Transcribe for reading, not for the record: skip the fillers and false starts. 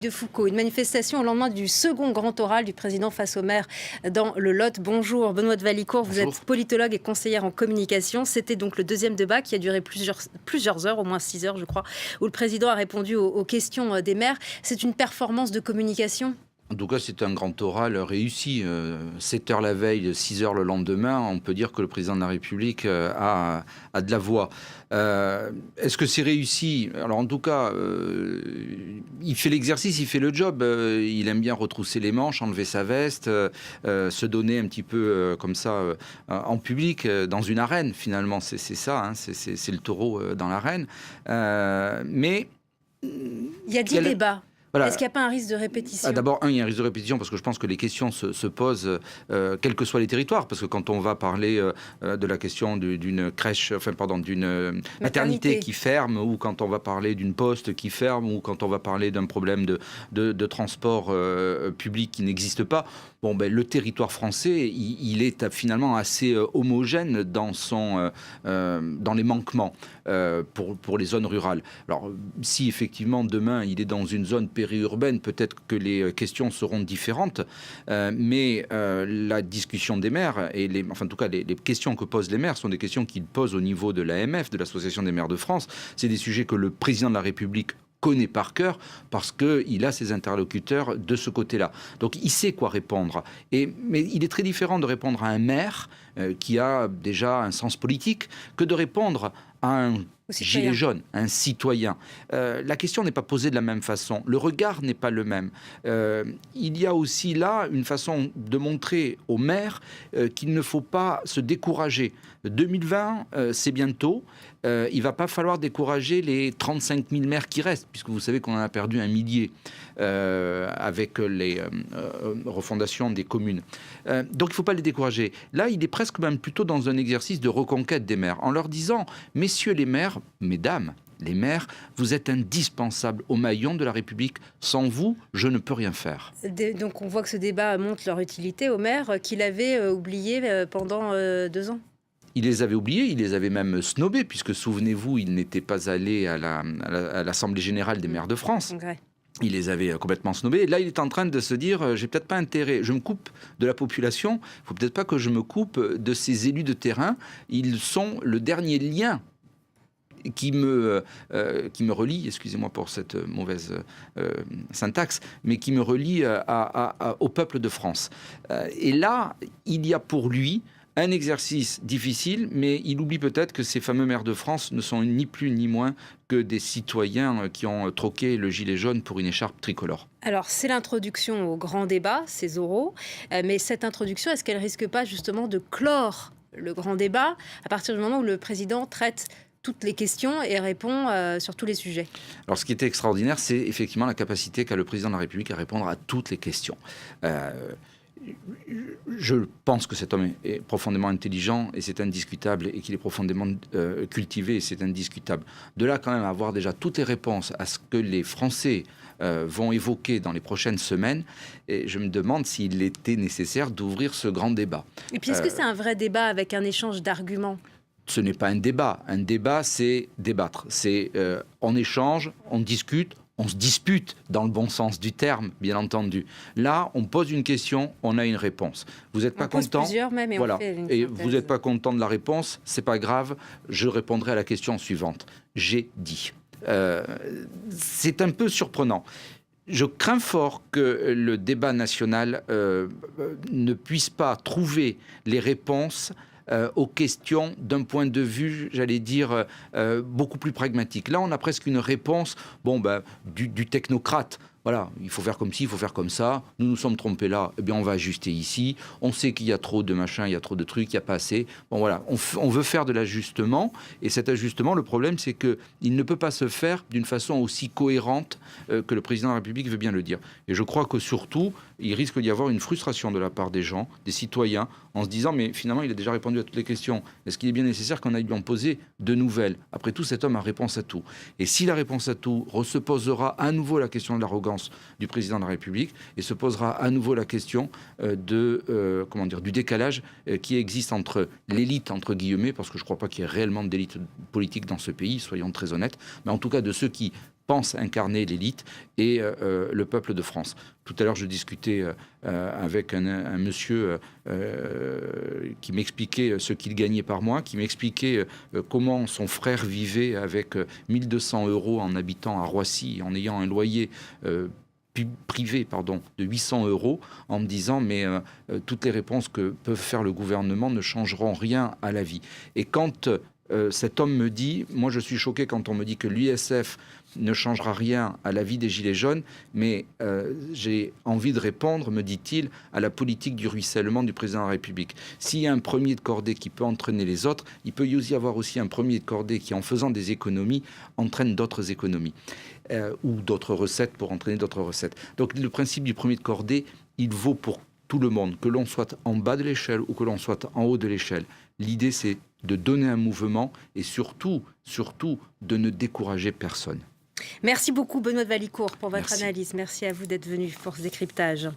de Foucault, une manifestation au lendemain du second grand oral du président face aux maires dans le Lot. Bonjour Benoît de Valicourt, vous êtes politologue et conseillère en communication. C'était donc le deuxième débat qui a duré plusieurs heures, au moins 6 heures je crois, où le président a répondu aux questions des maires. C'est une performance de communication ? En tout cas, c'est un grand oral réussi. 7 heures la veille, 6 heures le lendemain, on peut dire que le président de la République a de la voix. Est-ce que c'est réussi ? Alors en tout cas, il fait l'exercice, il fait le job. Il aime bien retrousser les manches, enlever sa veste, se donner un petit peu comme ça en public, dans une arène finalement. C'est ça, hein, c'est le taureau dans l'arène. Mais il y a 10 débats. Voilà. Est-ce qu'il n'y a pas un risque de répétition ? D'abord, il y a un risque de répétition parce que je pense que les questions se posent quels que soient les territoires. Parce que quand on va parler de la question d'une crèche, d'une maternité qui ferme, ou quand on va parler d'une poste qui ferme, ou quand on va parler d'un problème de transport public qui n'existe pas, le territoire français, il est finalement assez homogène dans les manquements pour les zones rurales. Alors, si effectivement demain il est dans une zone périurbaine, peut-être que les questions seront différentes, mais la discussion des maires, en tout cas les questions que posent les maires sont des questions qu'ils posent au niveau de l'AMF, de l'Association des maires de France. C'est des sujets que le président de la République connaît par cœur parce qu'il a ses interlocuteurs de ce côté-là. Donc il sait quoi répondre. Mais il est très différent de répondre à un maire qui a déjà un sens politique que de répondre à un gilet jaune, un citoyen. La question n'est pas posée de la même façon. Le regard n'est pas le même. Il y a aussi là une façon de montrer aux maires qu'il ne faut pas se décourager. 2020, c'est bientôt. Il ne va pas falloir décourager les 35 000 maires qui restent, puisque vous savez qu'on en a perdu 1 millier avec les refondations des communes. Donc il ne faut pas les décourager. Là, il est presque même plutôt dans un exercice de reconquête des maires, en leur disant, messieurs les maires, mesdames les maires, vous êtes indispensables au maillon de la République. Sans vous, je ne peux rien faire. Donc on voit que ce débat montre leur utilité aux maires qu'il avait oubliés pendant 2 ans. Il les avait oubliés, il les avait même snobés, puisque, souvenez-vous, il n'était pas allé à l'Assemblée générale des maires de France. Okay. Il les avait complètement snobés. Et là, il est en train de se dire, j'ai peut-être pas intérêt, je me coupe de la population, il faut peut-être pas que je me coupe de ces élus de terrain. Ils sont le dernier lien qui me relie, excusez-moi pour cette mauvaise syntaxe, mais qui me relie au peuple de France. Et là, il y a pour lui un exercice difficile, mais il oublie peut-être que ces fameux maires de France ne sont ni plus ni moins que des citoyens qui ont troqué le gilet jaune pour une écharpe tricolore. Alors, c'est l'introduction au grand débat, ces oraux, mais cette introduction, est-ce qu'elle risque pas justement de clore le grand débat à partir du moment où le président traite toutes les questions et répond sur tous les sujets? Alors, ce qui est extraordinaire, c'est effectivement la capacité qu'a le président de la République à répondre à toutes les questions. Je pense que cet homme est profondément intelligent et c'est indiscutable, et qu'il est profondément cultivé et c'est indiscutable. De là, quand même, avoir déjà toutes les réponses à ce que les Français vont évoquer dans les prochaines semaines, et je me demande s'il était nécessaire d'ouvrir ce grand débat. Et puis, est-ce que c'est un vrai débat avec un échange d'arguments ? Ce n'est pas un débat. Un débat, c'est débattre. C'est on échange, on discute, on se dispute dans le bon sens du terme, bien entendu. Là, on pose une question, on a une réponse. Vous n'êtes pas content ? Plusieurs même, et voilà. On fait une et synthèse. Vous n'êtes pas content de la réponse, c'est pas grave. Je répondrai à la question suivante. J'ai dit. C'est un peu surprenant. Je crains fort que le débat national ne puisse pas trouver les réponses aux questions d'un point de vue, j'allais dire, beaucoup plus pragmatique. Là, on a presque une réponse du technocrate. Voilà, il faut faire comme ci, il faut faire comme ça. Nous nous sommes trompés là, eh bien on va ajuster ici. On sait qu'il y a trop de machins, il y a trop de trucs, il n'y a pas assez. Bon voilà, on veut faire de l'ajustement. Et cet ajustement, le problème, c'est qu'il ne peut pas se faire d'une façon aussi cohérente que le président de la République veut bien le dire. Et je crois que surtout, il risque d'y avoir une frustration de la part des gens, des citoyens, en se disant, mais finalement, il a déjà répondu à toutes les questions. Est-ce qu'il est bien nécessaire qu'on aille lui en poser de nouvelles ? Après tout, cet homme a réponse à tout. Et si la réponse à tout se posera à nouveau la question de l'arrogance du président de la République, et se posera à nouveau la question du décalage qui existe entre l'élite, entre guillemets, parce que je ne crois pas qu'il y ait réellement d'élite politique dans ce pays, soyons très honnêtes, mais en tout cas de ceux qui pense incarner l'élite et le peuple de France. Tout à l'heure, je discutais avec un monsieur qui m'expliquait ce qu'il gagnait par mois, qui m'expliquait comment son frère vivait avec 1 200 € en habitant à Roissy, en ayant un loyer privé de 800 €, en me disant mais toutes les réponses que peut faire le gouvernement ne changeront rien à la vie. Et quand cet homme me dit, moi je suis choqué quand on me dit que l'ISF ne changera rien à la vie des Gilets jaunes, mais j'ai envie de répondre, me dit-il, à la politique du ruissellement du président de la République. S'il y a un premier de cordée qui peut entraîner les autres, il peut y avoir aussi un premier de cordée qui, en faisant des économies, entraîne d'autres économies ou d'autres recettes pour entraîner d'autres recettes. Donc le principe du premier de cordée, il vaut pour tout le monde, que l'on soit en bas de l'échelle ou que l'on soit en haut de l'échelle. L'idée, c'est de donner un mouvement et surtout de ne décourager personne. Merci beaucoup Benoît de Valicourt pour votre Merci. analyse. Merci à vous d'être venu pour ce décryptage.